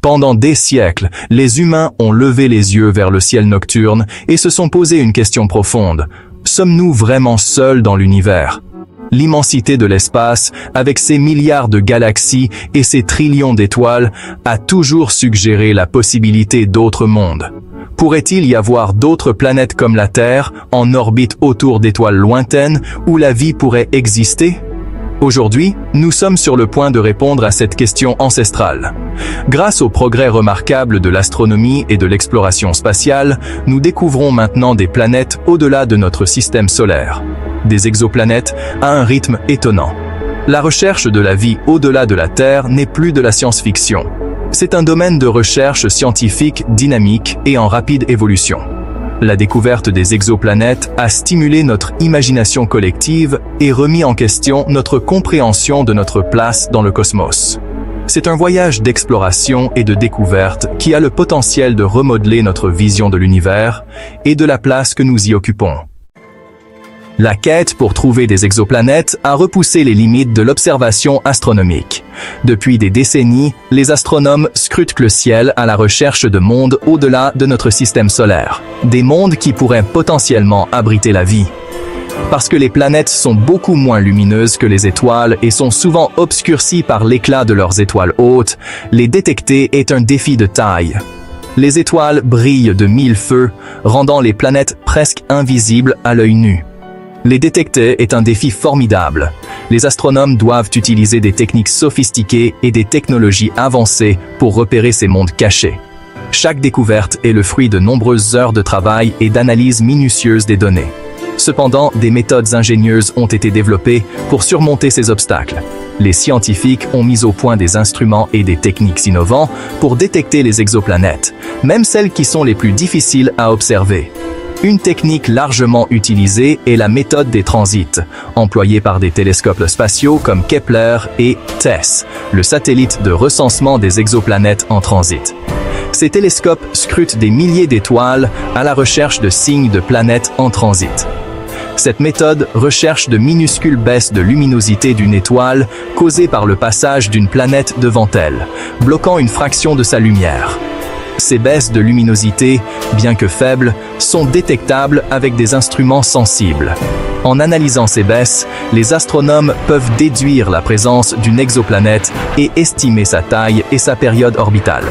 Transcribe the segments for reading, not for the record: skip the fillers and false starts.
Pendant des siècles, les humains ont levé les yeux vers le ciel nocturne et se sont posé une question profonde. Sommes-nous vraiment seuls dans l'univers ? L'immensité de l'espace, avec ses milliards de galaxies et ses trillions d'étoiles, a toujours suggéré la possibilité d'autres mondes. Pourrait-il y avoir d'autres planètes comme la Terre, en orbite autour d'étoiles lointaines, où la vie pourrait exister ? Aujourd'hui, nous sommes sur le point de répondre à cette question ancestrale. Grâce aux progrès remarquables de l'astronomie et de l'exploration spatiale, nous découvrons maintenant des planètes au-delà de notre système solaire. Des exoplanètes à un rythme étonnant. La recherche de la vie au-delà de la Terre n'est plus de la science-fiction. C'est un domaine de recherche scientifique dynamique et en rapide évolution. La découverte des exoplanètes a stimulé notre imagination collective et remis en question notre compréhension de notre place dans le cosmos. C'est un voyage d'exploration et de découverte qui a le potentiel de remodeler notre vision de l'univers et de la place que nous y occupons. La quête pour trouver des exoplanètes a repoussé les limites de l'observation astronomique. Depuis des décennies, les astronomes scrutent le ciel à la recherche de mondes au-delà de notre système solaire. Des mondes qui pourraient potentiellement abriter la vie. Parce que les planètes sont beaucoup moins lumineuses que les étoiles et sont souvent obscurcies par l'éclat de leurs étoiles hautes, les détecter est un défi de taille. Les étoiles brillent de mille feux, rendant les planètes presque invisibles à l'œil nu. Les détecter est un défi formidable. Les astronomes doivent utiliser des techniques sophistiquées et des technologies avancées pour repérer ces mondes cachés. Chaque découverte est le fruit de nombreuses heures de travail et d'analyse minutieuse des données. Cependant, des méthodes ingénieuses ont été développées pour surmonter ces obstacles. Les scientifiques ont mis au point des instruments et des techniques innovants pour détecter les exoplanètes, même celles qui sont les plus difficiles à observer. Une technique largement utilisée est la méthode des transits, employée par des télescopes spatiaux comme Kepler et TESS, le satellite de recensement des exoplanètes en transit. Ces télescopes scrutent des milliers d'étoiles à la recherche de signes de planètes en transit. Cette méthode recherche de minuscules baisses de luminosité d'une étoile causées par le passage d'une planète devant elle, bloquant une fraction de sa lumière. Ces baisses de luminosité, bien que faibles, sont détectables avec des instruments sensibles. En analysant ces baisses, les astronomes peuvent déduire la présence d'une exoplanète et estimer sa taille et sa période orbitale.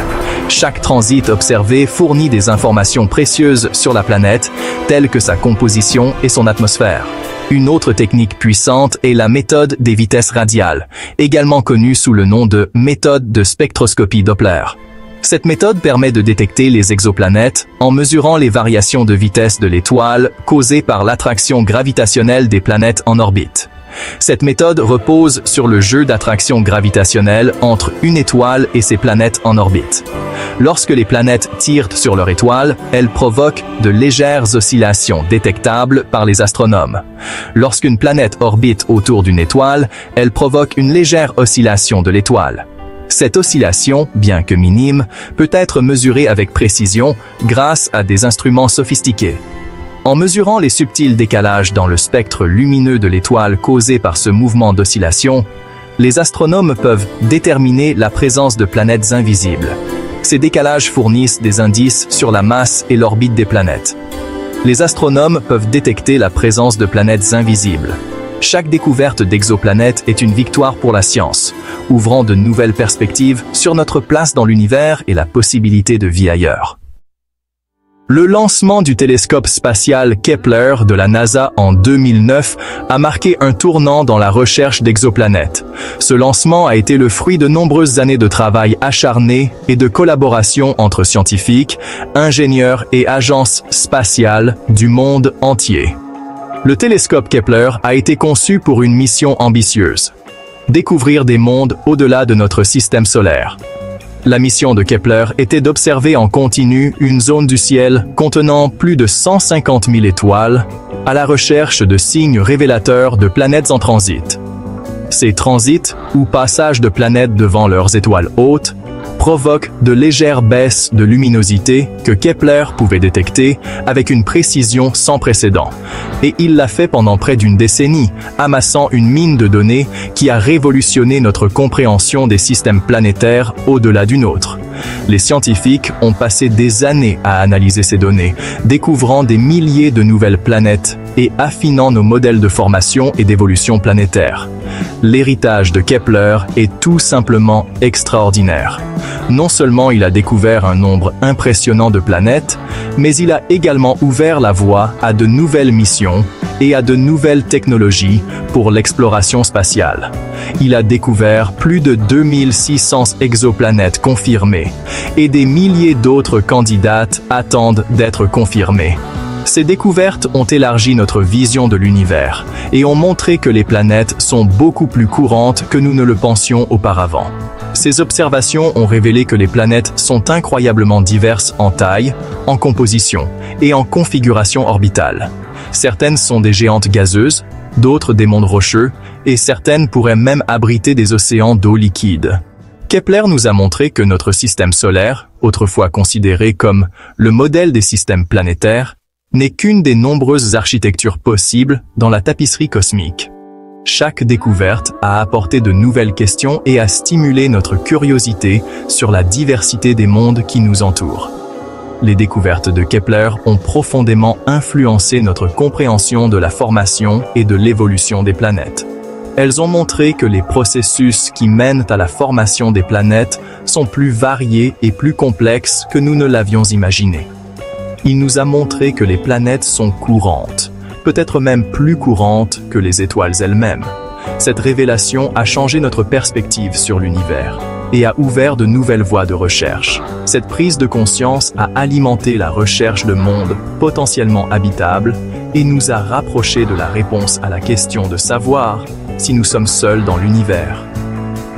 Chaque transit observé fournit des informations précieuses sur la planète, telles que sa composition et son atmosphère. Une autre technique puissante est la méthode des vitesses radiales, également connue sous le nom de méthode de spectroscopie Doppler. Cette méthode permet de détecter les exoplanètes en mesurant les variations de vitesse de l'étoile causées par l'attraction gravitationnelle des planètes en orbite. Cette méthode repose sur le jeu d'attraction gravitationnelle entre une étoile et ses planètes en orbite. Lorsque les planètes tirent sur leur étoile, elles provoquent de légères oscillations détectables par les astronomes. Lorsqu'une planète orbite autour d'une étoile, elle provoque une légère oscillation de l'étoile. Cette oscillation, bien que minime, peut être mesurée avec précision grâce à des instruments sophistiqués. En mesurant les subtils décalages dans le spectre lumineux de l'étoile causés par ce mouvement d'oscillation, les astronomes peuvent déterminer la présence de planètes invisibles. Ces décalages fournissent des indices sur la masse et l'orbite des planètes. Les astronomes peuvent détecter la présence de planètes invisibles. Chaque découverte d'exoplanètes est une victoire pour la science, ouvrant de nouvelles perspectives sur notre place dans l'univers et la possibilité de vie ailleurs. Le lancement du télescope spatial Kepler de la NASA en 2009 a marqué un tournant dans la recherche d'exoplanètes. Ce lancement a été le fruit de nombreuses années de travail acharné et de collaboration entre scientifiques, ingénieurs et agences spatiales du monde entier. Le télescope Kepler a été conçu pour une mission ambitieuse. Découvrir des mondes au-delà de notre système solaire. La mission de Kepler était d'observer en continu une zone du ciel contenant plus de 150 000 étoiles à la recherche de signes révélateurs de planètes en transit. Ces transits, ou passages de planètes devant leurs étoiles hautes, provoque de légères baisses de luminosité que Kepler pouvait détecter avec une précision sans précédent. Et il l'a fait pendant près d'une décennie, amassant une mine de données qui a révolutionné notre compréhension des systèmes planétaires au-delà du nôtre. Les scientifiques ont passé des années à analyser ces données, découvrant des milliers de nouvelles planètes et affinant nos modèles de formation et d'évolution planétaire. L'héritage de Kepler est tout simplement extraordinaire. Non seulement il a découvert un nombre impressionnant de planètes, mais il a également ouvert la voie à de nouvelles missions et à de nouvelles technologies pour l'exploration spatiale. Il a découvert plus de 2600 exoplanètes confirmées et des milliers d'autres candidates attendent d'être confirmées. Ces découvertes ont élargi notre vision de l'univers et ont montré que les planètes sont beaucoup plus courantes que nous ne le pensions auparavant. Ces observations ont révélé que les planètes sont incroyablement diverses en taille, en composition et en configuration orbitale. Certaines sont des géantes gazeuses, d'autres des mondes rocheux, et certaines pourraient même abriter des océans d'eau liquide. Kepler nous a montré que notre système solaire, autrefois considéré comme le modèle des systèmes planétaires, n'est qu'une des nombreuses architectures possibles dans la tapisserie cosmique. Chaque découverte a apporté de nouvelles questions et a stimulé notre curiosité sur la diversité des mondes qui nous entourent. Les découvertes de Kepler ont profondément influencé notre compréhension de la formation et de l'évolution des planètes. Elles ont montré que les processus qui mènent à la formation des planètes sont plus variés et plus complexes que nous ne l'avions imaginé. Il nous a montré que les planètes sont courantes, peut-être même plus courantes que les étoiles elles-mêmes. Cette révélation a changé notre perspective sur l'univers et a ouvert de nouvelles voies de recherche. Cette prise de conscience a alimenté la recherche de mondes potentiellement habitables et nous a rapprochés de la réponse à la question de savoir si nous sommes seuls dans l'univers.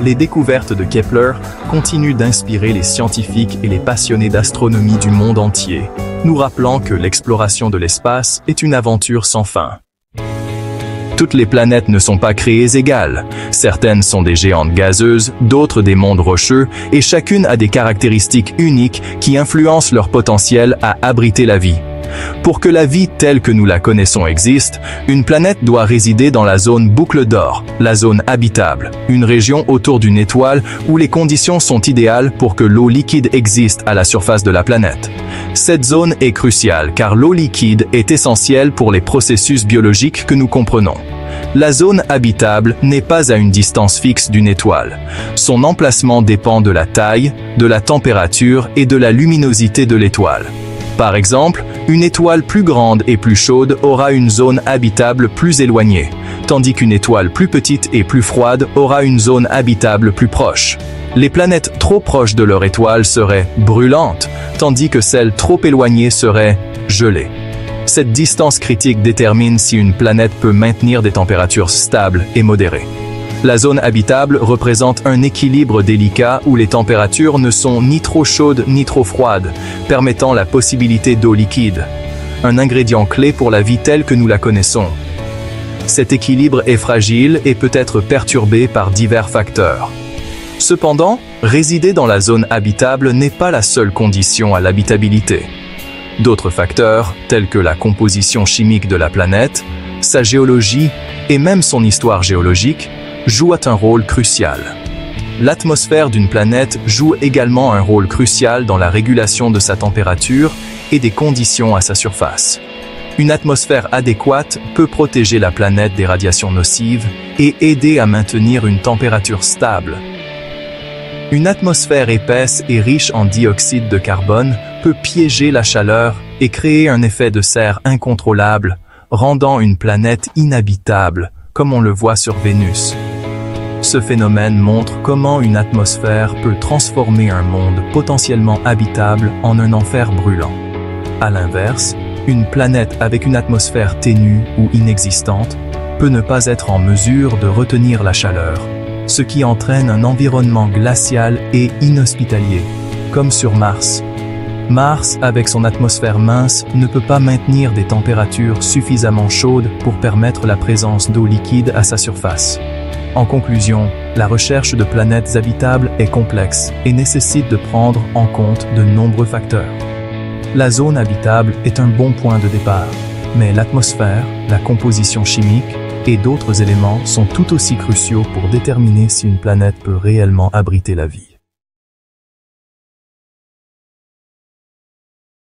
Les découvertes de Kepler continuent d'inspirer les scientifiques et les passionnés d'astronomie du monde entier, nous rappelant que l'exploration de l'espace est une aventure sans fin. Toutes les planètes ne sont pas créées égales. Certaines sont des géantes gazeuses, d'autres des mondes rocheux, et chacune a des caractéristiques uniques qui influencent leur potentiel à abriter la vie. Pour que la vie telle que nous la connaissons existe, une planète doit résider dans la zone boucle d'or, la zone habitable, une région autour d'une étoile où les conditions sont idéales pour que l'eau liquide existe à la surface de la planète. Cette zone est cruciale car l'eau liquide est essentielle pour les processus biologiques que nous comprenons. La zone habitable n'est pas à une distance fixe d'une étoile. Son emplacement dépend de la taille, de la température et de la luminosité de l'étoile. Par exemple, une étoile plus grande et plus chaude aura une zone habitable plus éloignée, tandis qu'une étoile plus petite et plus froide aura une zone habitable plus proche. Les planètes trop proches de leur étoile seraient brûlantes, tandis que celles trop éloignées seraient gelées. Cette distance critique détermine si une planète peut maintenir des températures stables et modérées. La zone habitable représente un équilibre délicat où les températures ne sont ni trop chaudes ni trop froides, permettant la possibilité d'eau liquide, un ingrédient clé pour la vie telle que nous la connaissons. Cet équilibre est fragile et peut être perturbé par divers facteurs. Cependant, résider dans la zone habitable n'est pas la seule condition à l'habitabilité. D'autres facteurs, tels que la composition chimique de la planète, sa géologie et même son histoire géologique, jouent un rôle crucial. L'atmosphère d'une planète joue également un rôle crucial dans la régulation de sa température et des conditions à sa surface. Une atmosphère adéquate peut protéger la planète des radiations nocives et aider à maintenir une température stable. Une atmosphère épaisse et riche en dioxyde de carbone peut piéger la chaleur et créer un effet de serre incontrôlable, rendant une planète inhabitable, comme on le voit sur Vénus. Ce phénomène montre comment une atmosphère peut transformer un monde potentiellement habitable en un enfer brûlant. À l'inverse, une planète avec une atmosphère ténue ou inexistante peut ne pas être en mesure de retenir la chaleur, ce qui entraîne un environnement glacial et inhospitalier, comme sur Mars. Mars, avec son atmosphère mince, ne peut pas maintenir des températures suffisamment chaudes pour permettre la présence d'eau liquide à sa surface. En conclusion, La recherche de planètes habitables est complexe et nécessite de prendre en compte de nombreux facteurs. La zone habitable est un bon point de départ, mais l'atmosphère, la composition chimique et d'autres éléments sont tout aussi cruciaux pour déterminer si une planète peut réellement abriter la vie.